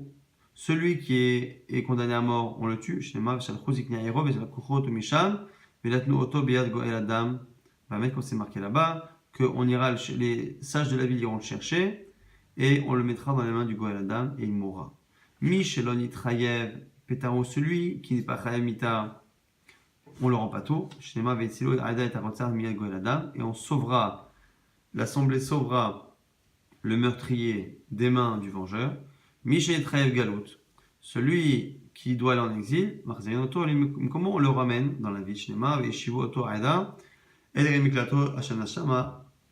Celui qui est condamné à mort, on le tue. Shnema, Shalchuz, Iknia, Ero, Bezalakuchot, Misham, Velatnu, Oto, Biad, Goel, Adam. Va mettre, comme c'est marqué là-bas, qu'on ira, les sages de la ville iront le chercher, et on le mettra dans les mains du Goel Adam, et il mourra. Mishelon, Itrayev, Petaro, celui qui n'est pas Chayav Mita, on le rend pas tôt. Et on sauvera, l'assemblée sauvera le meurtrier des mains du vengeur. Michel Traev Galout, celui qui doit aller en exil, comment on le ramène dans la ville?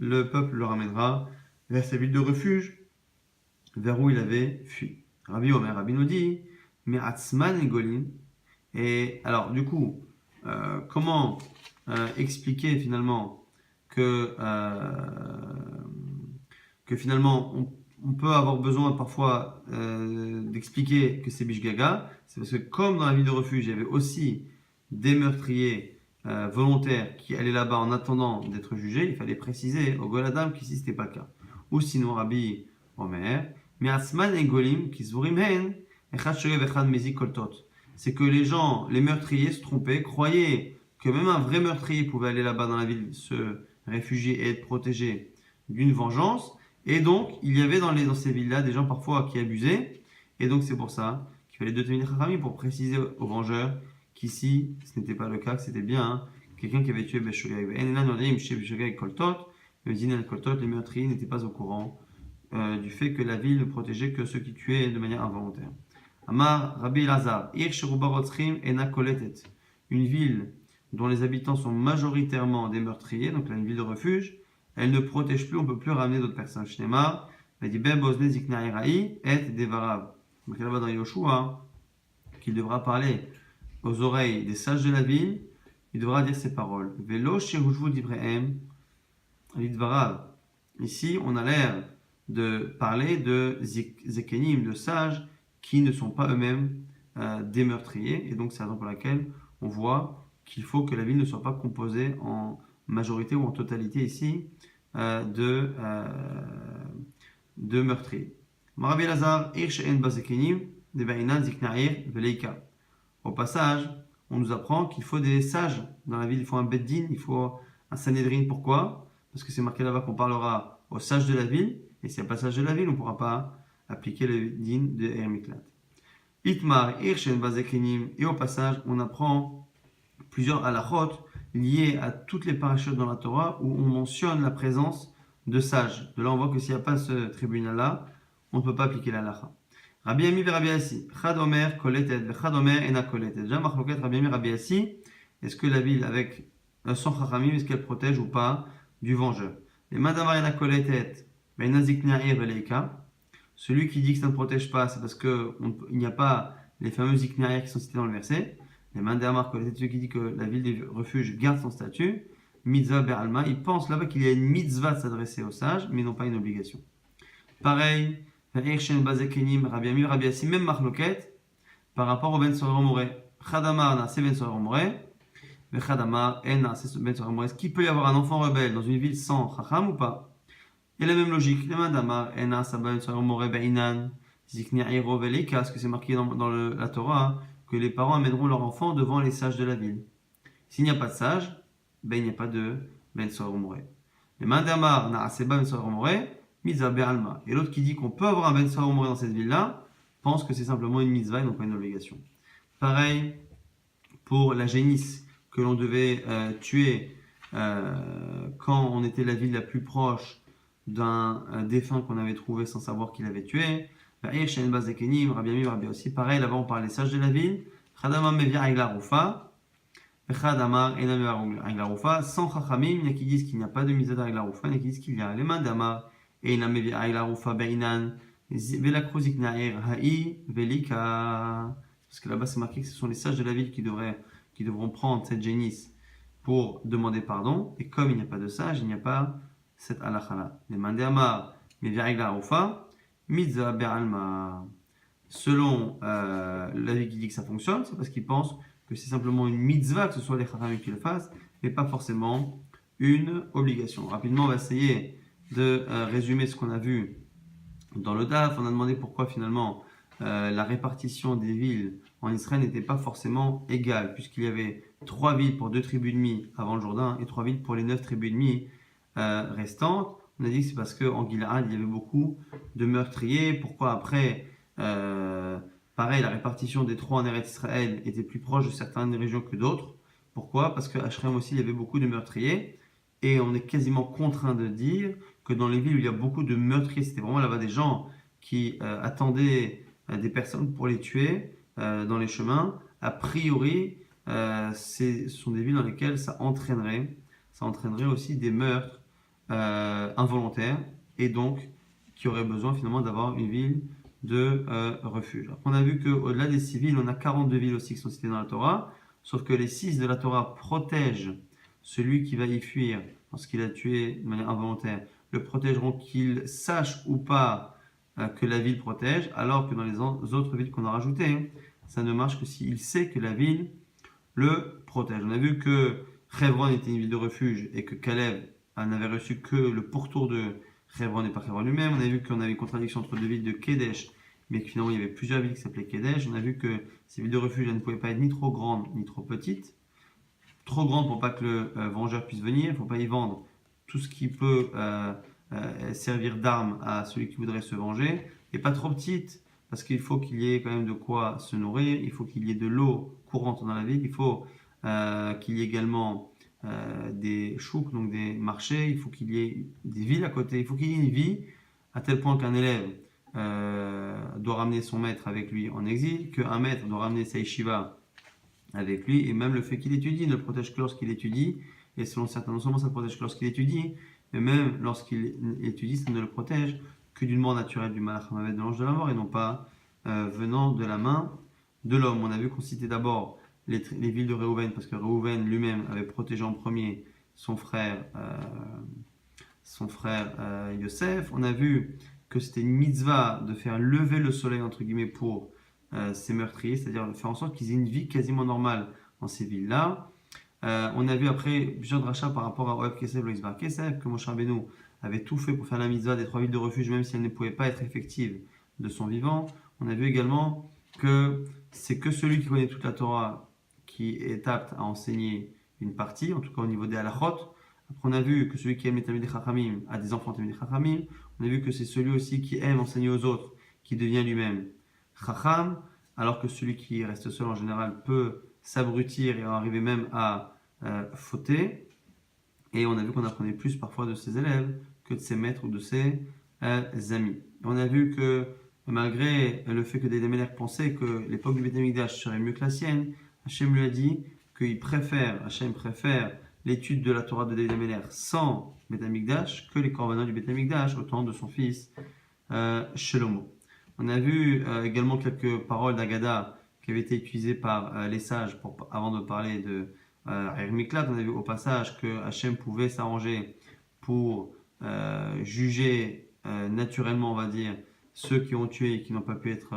Le peuple le ramènera vers sa ville de refuge, vers où il avait fui. Rabbi Omer, Rabbi nous dit, mais Atzman et Golin. Et alors, du coup, comment expliquer finalement que finalement on peut avoir besoin parfois d'expliquer que c'est Bishgaga? C'est parce que comme dans la ville de refuge, il y avait aussi des meurtriers volontaires qui allaient là-bas en attendant d'être jugés, il fallait préciser au Goladam qu'ici c'était pas le cas. Ou sinon Rabbi Omer, mais Asman et Golim qui se hen echad shogev echad mezik koltot. C'est que les gens, les meurtriers se trompaient, croyaient que même un vrai meurtrier pouvait aller là-bas dans la ville, se réfugier et être protégé d'une vengeance. Et donc, il y avait dans ces villes-là des gens parfois qui abusaient. Et donc, c'est pour ça qu'il fallait deux Talmidei Chachamim pour préciser aux vengeurs qu'ici, ce n'était pas le cas, que c'était bien quelqu'un qui avait tué Beshogeg. Les meurtriers n'étaient pas au courant du fait que la ville ne protégeait que ceux qui tuaient de manière involontaire. Amar Rabbi Elazar, Ir Sheruba Rotzrim Ena Koletet. Une ville dont les habitants sont majoritairement des meurtriers, donc là une ville de refuge, elle ne protège plus, on ne peut plus ramener d'autres personnes. Shnema, il dit Ben Bozne Zikna Iraï et Devarav. Donc là-bas dans Yoshua, qu'il devra parler aux oreilles des sages de la ville, il devra dire ces paroles. Velo Shehujvu d'Ibrahim, Lidvarav. Ici, on a l'air de parler de Zekenim, de sages, qui ne sont pas eux-mêmes des meurtriers. Et donc, c'est la raison pour laquelle on voit qu'il faut que la ville ne soit pas composée en majorité ou en totalité ici de meurtriers. Rabbi Elazar, Irsh en bazekenim, de Bainan, Ziknair, Veleika. Au passage, on nous apprend qu'il faut des sages dans la ville. Il faut un beddin, il faut un sanhedrin. Pourquoi? Parce que c'est marqué là-bas qu'on parlera aux sages de la ville. Et s'il n'y a pas sage de la ville, on ne pourra pas appliquer le din de Hermiklat. Itmar, Irshen, Bazekenim, et au passage, on apprend plusieurs halachot liés à toutes les parachutes dans la Torah où on mentionne la présence de sages. De là, on voit que s'il n'y a pas ce tribunal-là, on ne peut pas appliquer l'halacha. Rabbi Ami et Rabbi Assi, Chad Omer, Koletet, Chad Omer, Ena Koletet. Déjà, Machloket, Rabbi Ami et Rabbi Assi, est-ce que la ville avec sans chachamim, est-ce qu'elle protège ou pas du vengeur. Les madamar yana koletet, ben nazik na'ir veleika. Celui qui dit que ça ne protège pas, c'est parce qu'il n'y a pas les fameux iknarières qui sont cités dans le verset. Les madamar koletet, celui qui dit que la ville des refuges garde son statut. Mitzvah beralma, il pense là-bas qu'il y a une mitzvah de s'adresser aux sages, mais non pas une obligation. Pareil, Rabbi Amir, Rabbi Yassim, même marloquette, par rapport au Ben Soror Moré. Chadamar na c'est Ben Soror Moré, mais Chadamar en na c'est Ben Soror Moré. Est-ce qu'il peut y avoir un enfant rebelle dans une ville sans Chacham ou pas? Et la même logique, les Madamar en na Ben Soror Moré Beinan, Zikni Airo Velika, parce que c'est marqué dans la Torah que les parents amèneront leur enfant devant les sages de la ville. S'il n'y a pas de sages, ben il n'y a pas de Ben Soror Moré. Les Madamar na c'est Ben Soror Moré. Mitzvah be'alma. Et l'autre qui dit qu'on peut avoir un ben Soror Moré dans cette ville-là, pense que c'est simplement une mitzvah et non pas une obligation. Pareil pour la génisse que l'on devait tuer quand on était la ville la plus proche d'un défunt qu'on avait trouvé sans savoir qu'il avait tué. Pareil, là-bas on parle des sages de la ville. Chadamar mevia aglaroufa. Chadamar enam aglaroufa. Sans chachamim, il y a qui disent qu'il n'y a pas de mitzvah aglaroufa, il y a qui disent qu'il y a. Les mandamar. Et il a mis Ailaroufa Beinan, Velakrozik Nair Haï, Velika. Parce que là-bas c'est marqué que ce sont les sages de la ville qui devront prendre cette génisse pour demander pardon. Et comme il n'y a pas de sage, il n'y a pas cette halakha-là. Les Mandéamar, Mevia Ailaroufa, Mitzvah Be'alma. Selon l'avis qui dit que ça fonctionne, c'est parce qu'ils pensent que c'est simplement une mitzvah, que ce soit les chachamim qui le fassent, mais pas forcément une obligation. Rapidement, on va essayer de résumer ce qu'on a vu dans le DAF. On a demandé pourquoi finalement la répartition des villes en Israël n'était pas forcément égale, puisqu'il y avait 3 villes pour 2 tribus et demie avant le Jourdain et 3 villes pour les 9 tribus et demie restantes. On a dit que c'est parce qu'en Gilad, il y avait beaucoup de meurtriers. Pourquoi après, pareil, la répartition des 3 en Eretz Israël était plus proche de certaines régions que d'autres. Pourquoi? Parce qu'à Shrem aussi, il y avait beaucoup de meurtriers. Et on est quasiment contraint de dire que dans les villes où il y a beaucoup de meurtriers, c'était vraiment là-bas des gens qui attendaient des personnes pour les tuer dans les chemins. A priori, ce sont des villes dans lesquelles ça entraînerait aussi des meurtres involontaires et donc qui auraient besoin finalement d'avoir une ville de refuge. Alors, on a vu qu'au-delà des 6 villes, on a 42 villes aussi qui sont citées dans la Torah, sauf que les 6 de la Torah protègent celui qui va y fuir lorsqu'il a tué de manière involontaire, le protégeront qu'il sache ou pas que la ville protège, alors que dans les autres villes qu'on a rajoutées, ça ne marche que s'il sait que la ville le protège. On a vu que Hebron était une ville de refuge et que Caleb n'avait reçu que le pourtour de Hebron et pas Hebron lui-même. On a vu qu'on avait une contradiction entre 2 villes de Kedesh, mais que finalement il y avait plusieurs villes qui s'appelaient Kedesh. On a vu que ces villes de refuge ne pouvaient pas être ni trop grandes ni trop petites. Trop grande pour pas que le vengeur puisse venir, il ne faut pas y vendre tout ce qui peut servir d'arme à celui qui voudrait se venger, et pas trop petite, parce qu'il faut qu'il y ait quand même de quoi se nourrir, il faut qu'il y ait de l'eau courante dans la ville, il faut qu'il y ait également des chouks, donc des marchés, il faut qu'il y ait des villes à côté, il faut qu'il y ait une vie, à tel point qu'un élève doit ramener son maître avec lui en exil, qu'un maître doit ramener sa yeshiva avec lui, et même le fait qu'il étudie ne le protège que lorsqu'il étudie, et selon certains, non seulement ça le protège que lorsqu'il étudie, mais même lorsqu'il étudie, ça ne le protège que d'une mort naturelle du malach hamavet, de l'ange de la mort, et non pas venant de la main de l'homme. On a vu qu'on citait d'abord les villes de Réhouven, parce que Réhouven lui-même avait protégé en premier son frère Yosef. On a vu que c'était une mitzvah de faire lever le soleil, entre guillemets, pour ces meurtriers, c'est-à-dire de faire en sorte qu'ils aient une vie quasiment normale dans ces villes-là. On a vu après plusieurs drachas par rapport à Oev Kesef, Loïs Bar Kesef, que Moshe Rabbeinu avait tout fait pour faire la mitzvah des 3 villes de refuge, même si elle ne pouvait pas être effective de son vivant. On a vu également que c'est que celui qui connaît toute la Torah qui est apte à enseigner une partie, en tout cas au niveau des halachot. Après, on a vu que celui qui aime les Talmidei Chachamim a des enfants Talmidei Chachamim. On a vu que c'est celui aussi qui aime enseigner aux autres qui devient lui-même Chacham, alors que celui qui reste seul en général peut s'abrutir et arriver même à fauter. Et on a vu qu'on apprenait plus parfois de ses élèves que de ses maîtres ou de ses amis. On a vu que malgré le fait que David Amelech pensait que l'époque du Beth Amikdash serait mieux que la sienne, Hachem lui a dit qu'il Hachem préfère l'étude de la Torah de David Améler sans Beth Amikdash que les korbanot du Beth Amikdash au temps de son fils Shlomo. On a vu également quelques paroles d'Agada qui avaient été utilisées par les sages avant de parler de Miklat. On a vu au passage que Hachem pouvait s'arranger pour juger naturellement, on va dire, ceux qui ont tué et qui n'ont pas pu être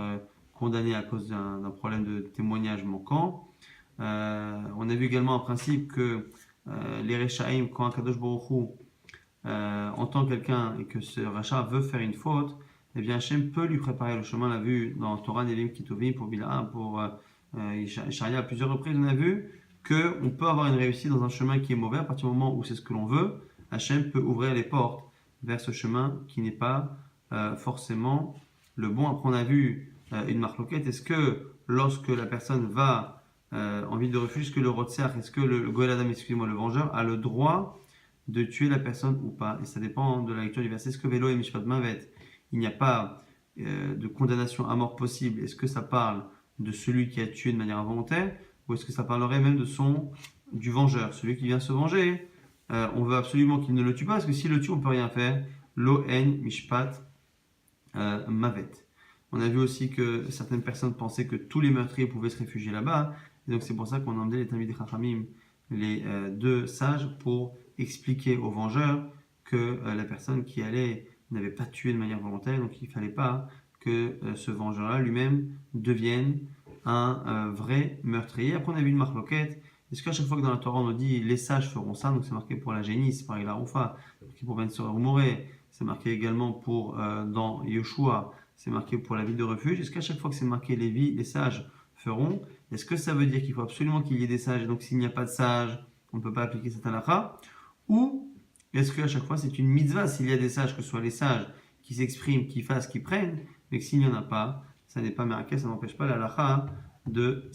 condamnés à cause d'un problème de témoignage manquant. On a vu également un principe que les Rechaïm, quand un Kadosh Baruch Hu entend quelqu'un et que ce rachat veut faire une faute, eh bien Hachem peut lui préparer le chemin. On l'a vu dans Torah Nevi'im Kitovim pour Bilaam, pour Isharia à plusieurs reprises. On a vu qu'on peut avoir une réussite dans un chemin qui est mauvais à partir du moment où c'est ce que l'on veut. Hachem peut ouvrir les portes vers ce chemin qui n'est pas forcément le bon. Après, on a vu une marloquette. Est-ce que lorsque la personne va en ville de refuge, est-ce que le Rotser, est-ce que le Goël Adam, excusez-moi, le vengeur, a le droit de tuer la personne ou pas? Et ça dépend de la lecture du verset. Est-ce que Vélo et Mishpat Mavet, il n'y a pas de condamnation à mort possible? Est-ce que ça parle de celui qui a tué de manière involontaire ou est-ce que ça parlerait même du vengeur, celui qui vient se venger? On veut absolument qu'il ne le tue pas parce que s'il le tue, on ne peut rien faire. Lo en Mishpat Mavet. On a vu aussi que certaines personnes pensaient que tous les meurtriers pouvaient se réfugier là-bas. Et donc c'est pour ça qu'on a emmené les Talmidei Chachamim, les deux sages, pour expliquer aux vengeurs que la personne qui allait n'avait pas tué de manière volontaire, donc il ne fallait pas que ce vengeur-là lui-même devienne un vrai meurtrier. Après on a vu une marloquette. Est-ce qu'à chaque fois que dans la Torah on nous dit les sages feront ça, donc c'est marqué pour la génie, c'est pareil la Roufa, c'est marqué pour Ben Sora Moré, c'est marqué également pour dans Yoshua, c'est marqué pour la ville de refuge. Est-ce qu'à chaque fois que c'est marqué les sages feront, est-ce que ça veut dire qu'il faut absolument qu'il y ait des sages et donc s'il n'y a pas de sages, on ne peut pas appliquer cette halakha? Ou est-ce qu'à chaque fois c'est une mitzvah s'il y a des sages, que ce soit les sages qui s'expriment, qui fassent, qui prennent, mais que s'il n'y en a pas, ça n'est pas miracle, ça n'empêche pas la halakha de